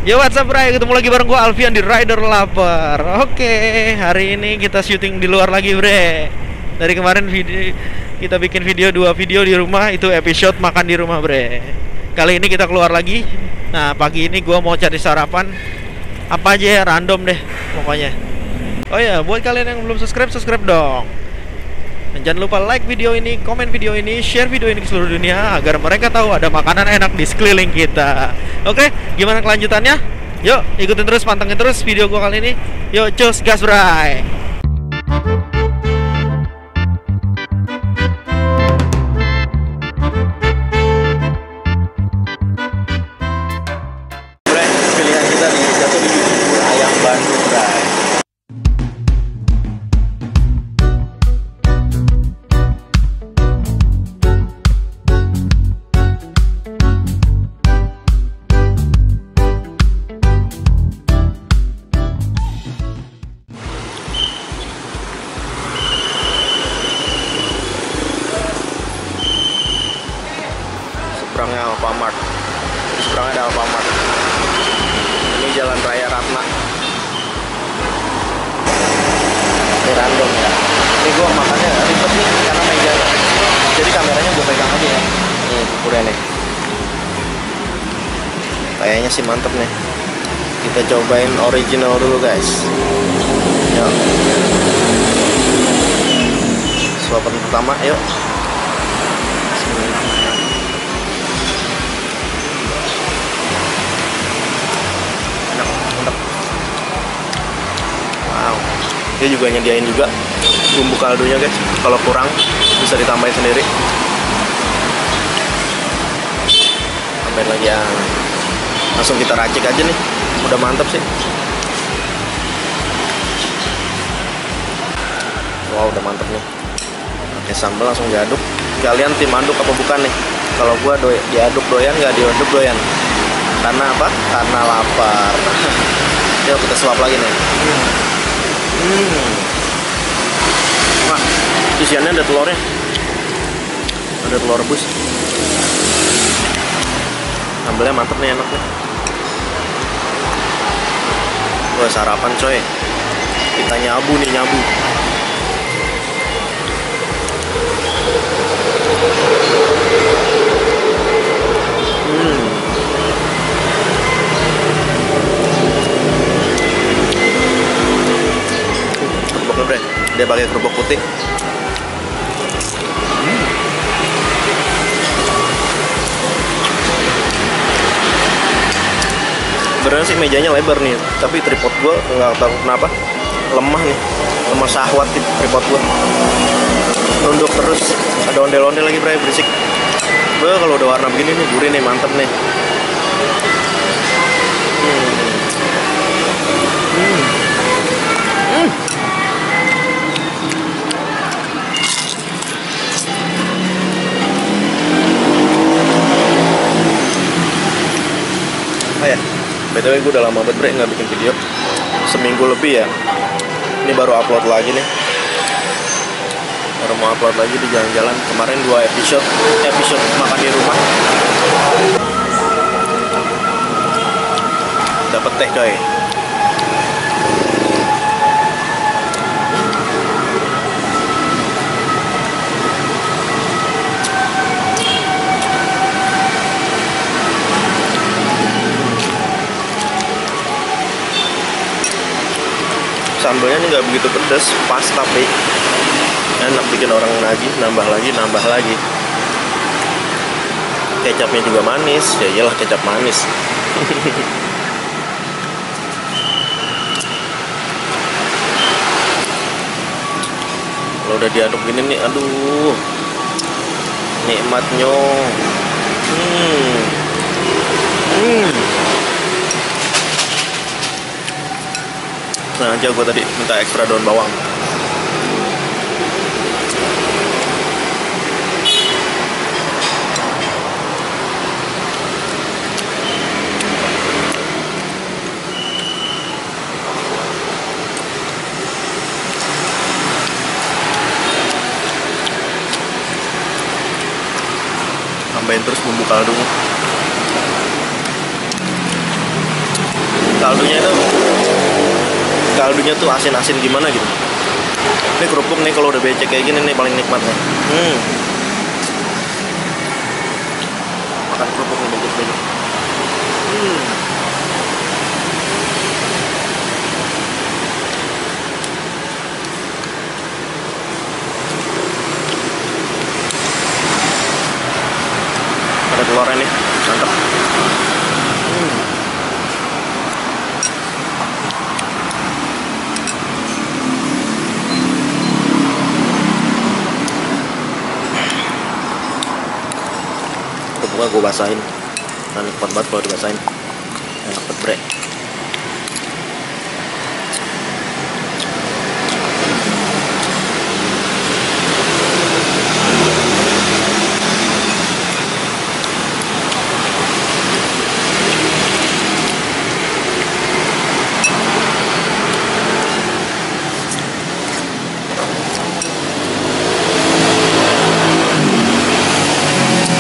Yo, what's up, Bray? Ketemu lagi bareng gua Alfian di Rider Lapar. Oke, hari ini kita syuting di luar lagi, Bre. Dari kemarin kita bikin dua video di rumah, itu episode makan di rumah, Bre. Kali ini kita keluar lagi. Nah, pagi ini gua mau cari sarapan apa aja ya, random deh pokoknya. Oh ya, buat kalian yang belum subscribe dong. Dan jangan lupa like video ini, komen video ini, share video ini ke seluruh dunia agar mereka tahu ada makanan enak di sekeliling kita. Oke, gimana kelanjutannya? Yuk, ikutin terus, pantengin terus video gua kali ini. Yuk, cus, gas, bray. Bray, pilihan kita nih, jatuh di bubur ayam Bandung, bray. Seberangnya Alfamart. Di seberangnya ada Alfamart. Ini Jalan Raya Ratna. Ini random ya. Ini gua makannya ribet nih karena mejanya kecil. Jadi kameranya gua pegang aja ya. Nih buburnya nih. Kayaknya sih mantep nih. Kita cobain original dulu, guys. Yuk. Suapan pertama, yuk. Wow, dia juga nyediain juga bumbu kaldunya, guys. Kalau kurang bisa ditambahin sendiri. Tambahin lagi ya. Langsung kita racik aja nih. Udah mantap sih. Wow, udah mantap nih. Oke, sambal langsung diaduk. Kalian tim aduk apa bukan nih? Kalau gua diaduk doyan, nggak diaduk doyan. Karena apa? Karena lapar. Yuk kita suap lagi nih. Wah, isiannya ada telurnya. Ada telur rebus. Sambalnya mantep nih, enak nih. Wah, sarapan coy. Kita nyabu nih, nyabu. Dia pakai kerupuk putih. Sebenarnya sih mejanya lebar nih, tapi tripod gua nggak tahu kenapa lemah nih, lemah syahwat di tripod gua. Nunduk terus, ada ondel-ondel lagi, bray, berisik. Gua kalau udah warna begini nih, gurih nih, mantep nih. Oh ya, btw gue udah lama banget, bre, nggak bikin video. Seminggu lebih ya. Ini baru upload lagi nih. Baru mau upload lagi di jalan-jalan. Kemarin 2 episode makan di rumah. Dapet teh, coy. Sambalnya ini nggak begitu pedas, pas tapi enak, bikin orang nagih, nambah lagi. Kecapnya juga manis, ya iyalah kecap manis. Kalau udah diaduk gini nih, aduh, nikmatnya. Sengaja gue tadi minta ekstra daun bawang. Tambahin terus bumbu kaldunya. kaldunya tuh asin-asin gimana gitu. Ini kerupuk nih kalau udah becek kayak gini nih paling nikmat nih. Makan kerupuk nih becek-becek. Ada telurnya nih, mantap. Kerupuknya gue basahin. Nah, nikmat banget kalau dibasahin. Enak banget, bre.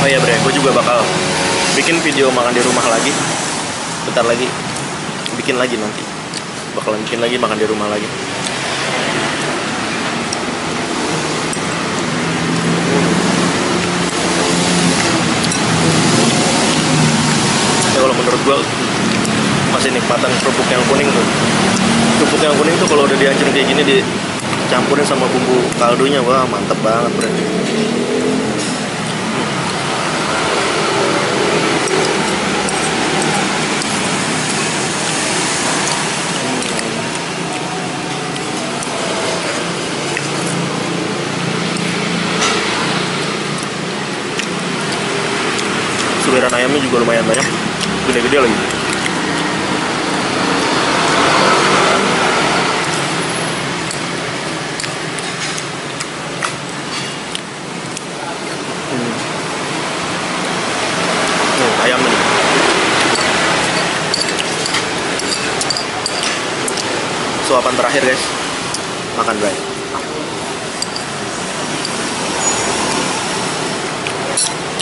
Oh iya bre, gue juga bakal bikin video makan di rumah lagi. Bentar lagi bikin lagi nanti. Bakalan bikin lagi makan di rumah lagi. Ya kalau menurut gue masih nikmatan kerupuk yang kuning tuh. Kerupuk yang kuning tuh kalau udah dihancurin kayak gini dicampurin sama bumbu kaldunya, wah mantep banget bre. Suiran ayamnya juga lumayan banyak, gede-gede lagi. Ayamnya nih. Suapan terakhir guys, makan bray.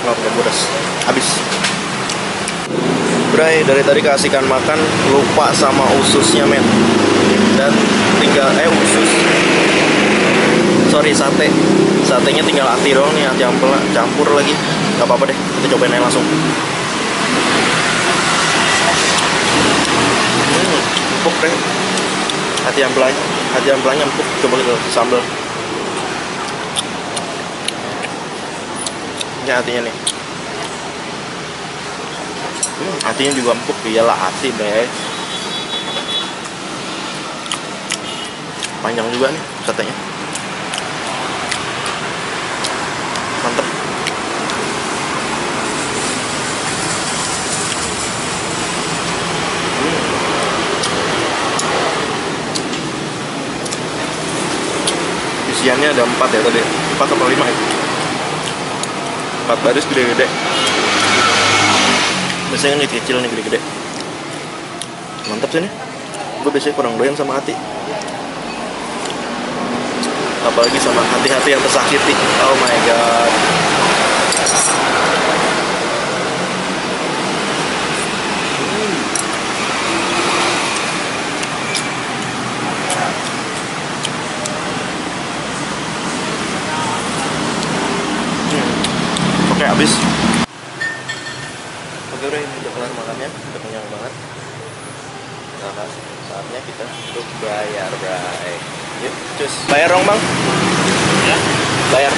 Oh, udah bodas. Habis. Bray, dari tadi kasihkan makan lupa sama ususnya men. Dan tinggal usus. Sorry, sate. Satenya tinggal ati doang nih, ati ampela, campur lagi. Gak apa-apa deh, kita cobain aja langsung. Empuk deh. Hati ampelanya empuk. Coba kita sambal. Ini hatinya nih. Hatinya juga empuk, iyalah hati deh. Panjang juga nih satenya. Mantep. Isiannya ada 4 ya tadi. 4 atau 5 ya. 4 baris gede-gede. Biasanya nih kecil nih gede-gede. Mantap sih nih. Gue biasanya kurang doyan sama hati. Apalagi sama hati-hati yang tersakiti. Oh my god. Oke, habis. Oke udah, ini udah kelar makannya, udah kenyang banget. Nah, saatnya kita untuk bayar, bray. Yuk, cus. Bayar dong bang. Ya. Bayar.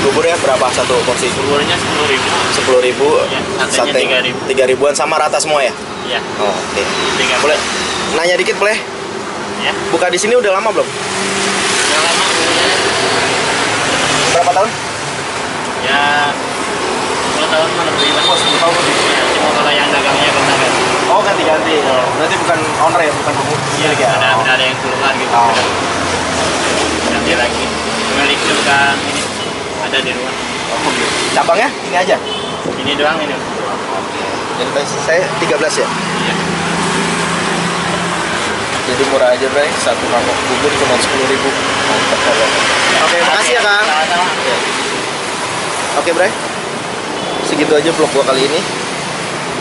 Buburnya berapa satu porsi? Buburnya 10.000. 10.000. Ya, sate 3.000-an sama rata semua ya? Iya. Oh, oke. Boleh nanya dikit boleh? Ya. Buka di sini udah lama belum? Udah lama. Berapa tahun? Ya 10 tahun lebih lah. Oh, 10 tahun lebih. Ya, cuma kalau yang dagangnya ganti. Oh, ganti-ganti. Oh, berarti bukan owner ya, bukan pemilik ya? Ada yang keluar gitu. Oh. Ganti lagi. Pemilik juga ini ada di rumah. Oh, gitu. Cabangnya ini aja? Ini doang ini. Jadi saya 13 ya? Iya. Jadi murah aja, Bray. Satu mangkok bubur cuma 10.000. Mantap banget. Oke, makasih ya, Kang. Sama-sama. Ya. Oke, Bray. Segitu aja vlog gua kali ini.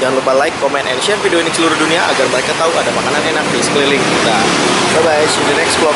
Jangan lupa like, comment, and share video ini ke seluruh dunia agar mereka tahu ada makanan enak di sekeliling kita. Bye bye, see you in the next vlog.